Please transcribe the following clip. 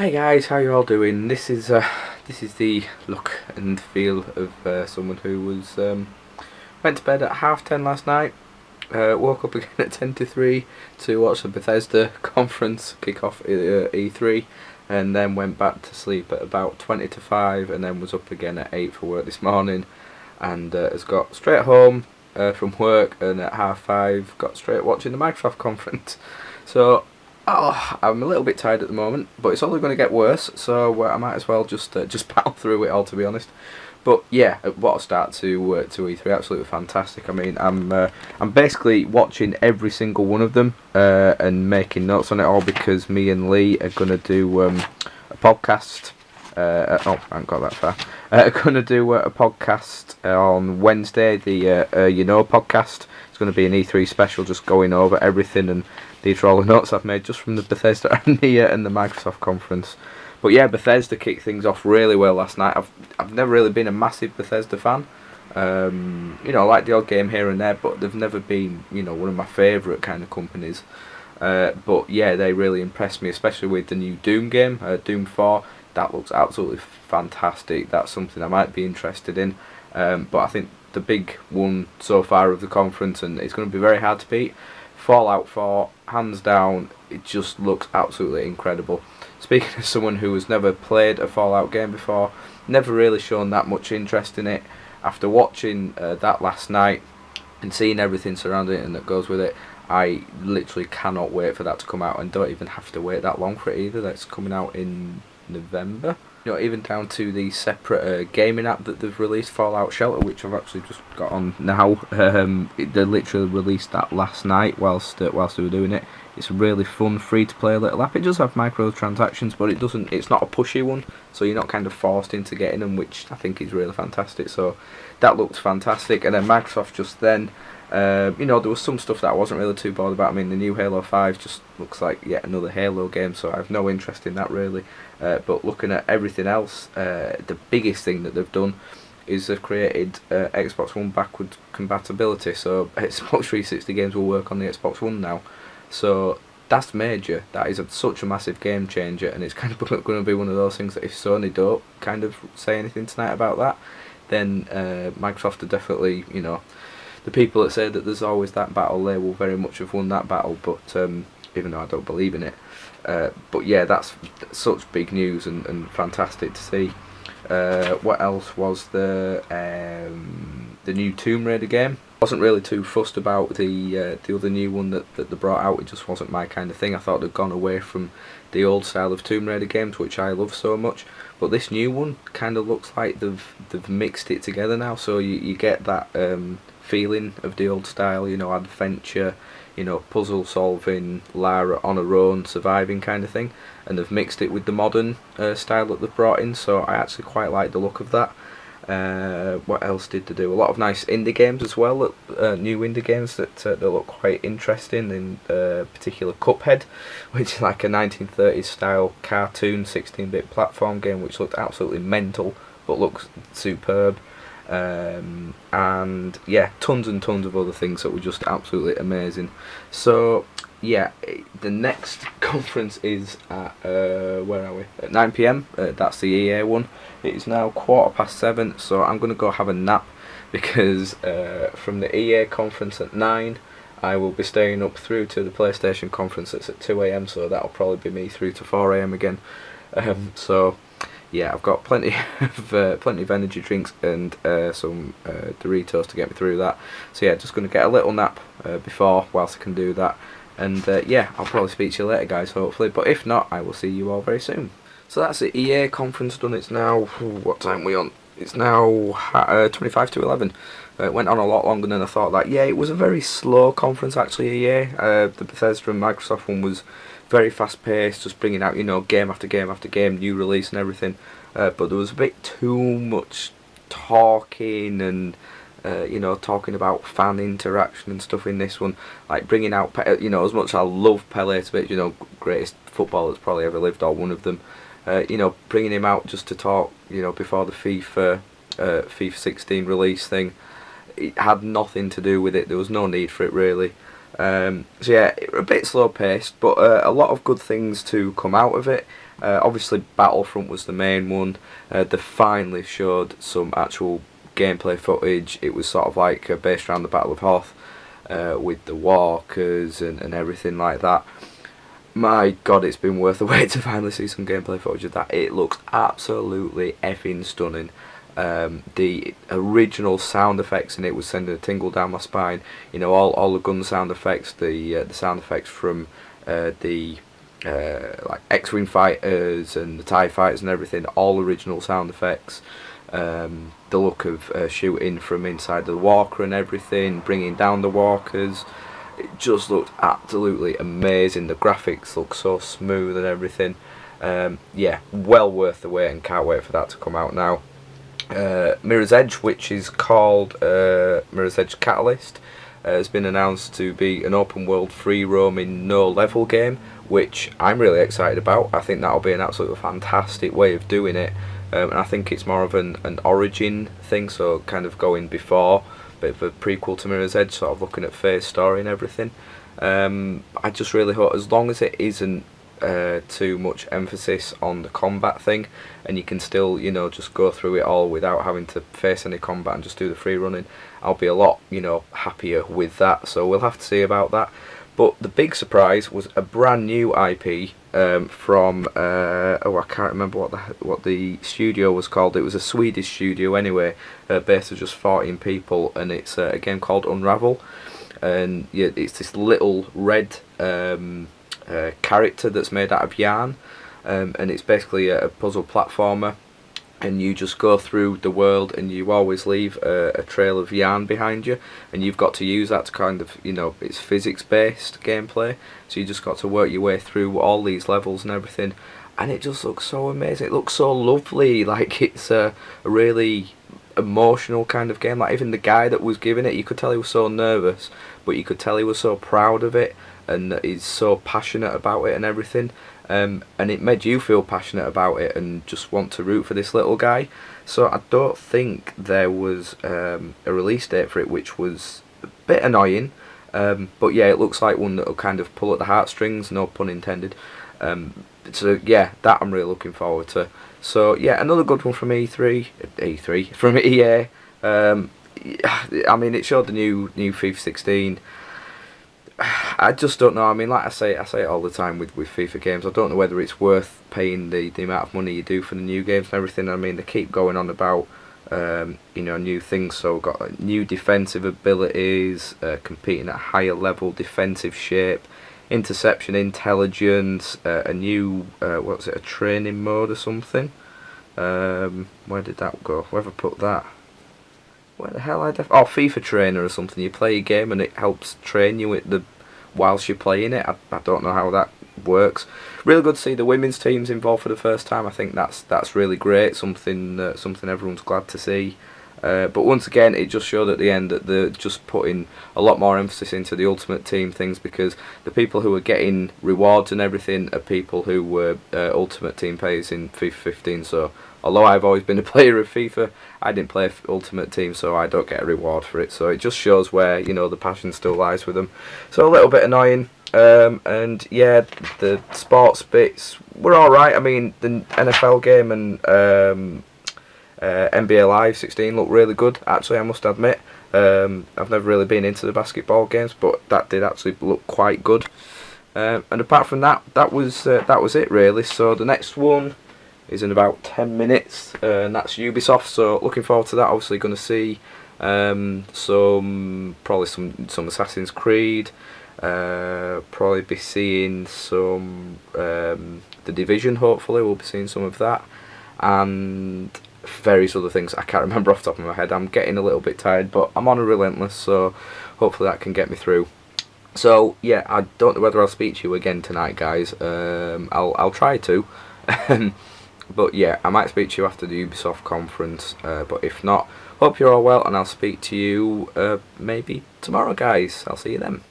Hi guys, how you all doing? This is the look and feel of someone who was went to bed at 10:30 last night. Woke up again at 3:10 to watch the Bethesda conference kick off E3, and then went back to sleep at about 5:20, and then was up again at 8 for work this morning, and has got straight home from work, and at 5:30 got straight watching the Microsoft conference. So. Oh, I'm a little bit tired at the moment, but it's only going to get worse, so I might as well just battle through it all, to be honest. But yeah, what a start to E3, absolutely fantastic. I mean, I'm basically watching every single one of them and making notes on it all, because me and Lee are going to do a podcast. I haven't got that far. Going to do a podcast on Wednesday, the podcast. It's going to be an E3 special, just going over everything, and these are all the notes I've made just from the Bethesda and the Microsoft conference. But yeah, Bethesda kicked things off really well last night. I've never really been a massive Bethesda fan. I like the odd game here and there, but they've never been, one of my favourite kind of companies. But yeah, they really impressed me, especially with the new Doom game, Doom 4. That looks absolutely fantastic. That's something I might be interested in. But I think the big one so far of the conference, and it's going to be very hard to beat, Fallout 4, hands down. It just looks absolutely incredible. Speaking as someone who has never played a Fallout game before, never really shown that much interest in it, after watching that last night and seeing everything surrounding it and that goes with it, I literally cannot wait for that to come out, and don't even have to wait that long for it either. That's coming out in November. Even down to the separate gaming app that they've released, Fallout Shelter, which I've actually just got on now. They literally released that last night whilst they were doing it. It's a really fun, free-to-play little app. It does have microtransactions, but it's not a pushy one, so you're not kind of forced into getting them, which I think is really fantastic. So that looked fantastic. And then Microsoft just then, there was some stuff that I wasn't really too bothered about. I mean, the new Halo 5 just looks like yet another Halo game, so I have no interest in that really. But looking at everything else, the biggest thing that they've done is they've created Xbox One backward compatibility, so Xbox 360 games will work on the Xbox One now. So that's major. That is such a massive game changer, and it's kind of going to be one of those things that if Sony don't kind of say anything tonight about that, then Microsoft are definitely, the people that say that there's always that battle, they will very much have won that battle, but even though I don't believe in it. But yeah, that's such big news and fantastic to see. What else was the new Tomb Raider game? Wasn't really too fussed about the other new one that they brought out. It just wasn't my kind of thing. I thought they'd gone away from the old style of Tomb Raider games, which I love so much. But this new one kind of looks like they've mixed it together now. So you get that feeling of the old style, adventure, puzzle solving, Lara on her own, surviving kind of thing, and they've mixed it with the modern style that they've brought in, so I actually quite like the look of that. What else did they do? A lot of nice indie games as well, new indie games that look quite interesting, in particular Cuphead, which is like a 1930s style cartoon 16-bit platform game, which looked absolutely mental but looks superb. And yeah, tons and tons of other things that were just absolutely amazing. So yeah, the next conference is at where are we? At 9 PM. That's the EA one. It is now 7:15, so I'm gonna go have a nap, because from the EA conference at 9, I will be staying up through to the PlayStation conference that's at 2 AM. So that'll probably be me through to 4 AM again. So yeah, I've got plenty of energy drinks and some Doritos to get me through that. So yeah, just going to get a little nap before, whilst I can do that. And yeah, I'll probably speak to you later, guys, hopefully. But if not, I will see you all very soon. So that's the EA conference done. It's now, what time are we on? It's now 25 to 11. It went on a lot longer than I thought. Yeah, it was a very slow conference actually, EA. The Bethesda and Microsoft one was very fast paced, just bringing out, game after game after game, new release and everything. But there was a bit too much talking and, talking about fan interaction and stuff in this one. Like bringing out, as much as I love Pele to bit, greatest footballer that's probably ever lived, or one of them. Bringing him out just to talk, before the FIFA 16 release thing. It had nothing to do with it. There was no need for it really. So yeah, a bit slow paced, but a lot of good things to come out of it. Obviously Battlefront was the main one. They finally showed some actual gameplay footage. It was sort of like based around the Battle of Hoth, with the walkers and everything like that. My god, it's been worth the wait to finally see some gameplay footage of that. It looks absolutely effing stunning. The original sound effects in it was sending a tingle down my spine. You know, all the gun sound effects, the sound effects from the like X-Wing fighters and the TIE fighters and everything, all original sound effects. The look of shooting from inside the walker and everything, bringing down the walkers. It just looked absolutely amazing. The graphics look so smooth and everything. Yeah, well worth the wait, and can't wait for that to come out now. Mirror's Edge, which is called Mirror's Edge Catalyst, has been announced to be an open world free roaming no level game, which I'm really excited about. I think that'll be an absolutely fantastic way of doing it, and I think it's more of an origin thing, so kind of going before, a bit of a prequel to Mirror's Edge, sort of looking at Faye's story and everything. I just really hope, as long as it isn't too much emphasis on the combat thing, and you can still, you know, just go through it all without having to face any combat and just do the free running, I'll be a lot, you know, happier with that. So we'll have to see about that. But the big surprise was a brand new IP from oh, I can't remember what the studio was called. It was a Swedish studio anyway, based of just 14 people, and it's a game called Unravel. And yeah, it's this little red character that's made out of yarn, and it's basically a puzzle platformer, and you just go through the world and you always leave a trail of yarn behind you, and you've got to use that to kind of, you know, it's physics based gameplay, so you just got to work your way through all these levels and everything, and it just looks so amazing. It looks so lovely, like it's a really emotional kind of game. Like even the guy that was giving it, you could tell he was so nervous, but you could tell he was so proud of it, and that he's so passionate about it and everything, and it made you feel passionate about it and just want to root for this little guy. So I don't think there was a release date for it, which was a bit annoying, but yeah, it looks like one that will kind of pull at the heartstrings, no pun intended. So yeah, that I'm really looking forward to. So yeah, another good one from from EA. I mean, it showed the new FIFA 16. I just don't know. I mean, like I say it all the time with FIFA games. I don't know whether it's worth paying the amount of money you do for the new games and everything. I mean, they keep going on about you know, new things. So we've got new defensive abilities, competing at a higher level defensive shape, interception intelligence, a new what's it, a training mode or something. Where did that go? Whoever put that? Where the hell oh, FIFA Trainer or something. You play a game and it helps train you whilst you're playing it. I don't know how that works. Really good to see the women's teams involved for the first time. I think that's really great. Something everyone's glad to see. But once again, it just showed at the end that they're just putting a lot more emphasis into the Ultimate Team things, because the people who are getting rewards and everything are people who were Ultimate Team players in FIFA 15. So although I've always been a player of FIFA, I didn't play Ultimate Team, so I don't get a reward for it. So it just shows where, you know, the passion still lies with them. So a little bit annoying. And yeah, the sports bits were alright. I mean, the NFL game and NBA Live 16 looked really good, actually, I must admit. I've never really been into the basketball games, but that did actually look quite good. And apart from that, that was it really. So the next one is in about 10 minutes, and that's Ubisoft. So looking forward to that. Obviously, going to see probably some Assassin's Creed. Probably be seeing some The Division. Hopefully, we'll be seeing some of that, and various other things I can't remember off the top of my head. I'm getting a little bit tired, but I'm on a relentless, so hopefully that can get me through. So yeah, I don't know whether I'll speak to you again tonight, guys. I'll try to. But yeah, I might speak to you after the Ubisoft conference, but if not, hope you're all well, and I'll speak to you maybe tomorrow, guys. I'll see you then.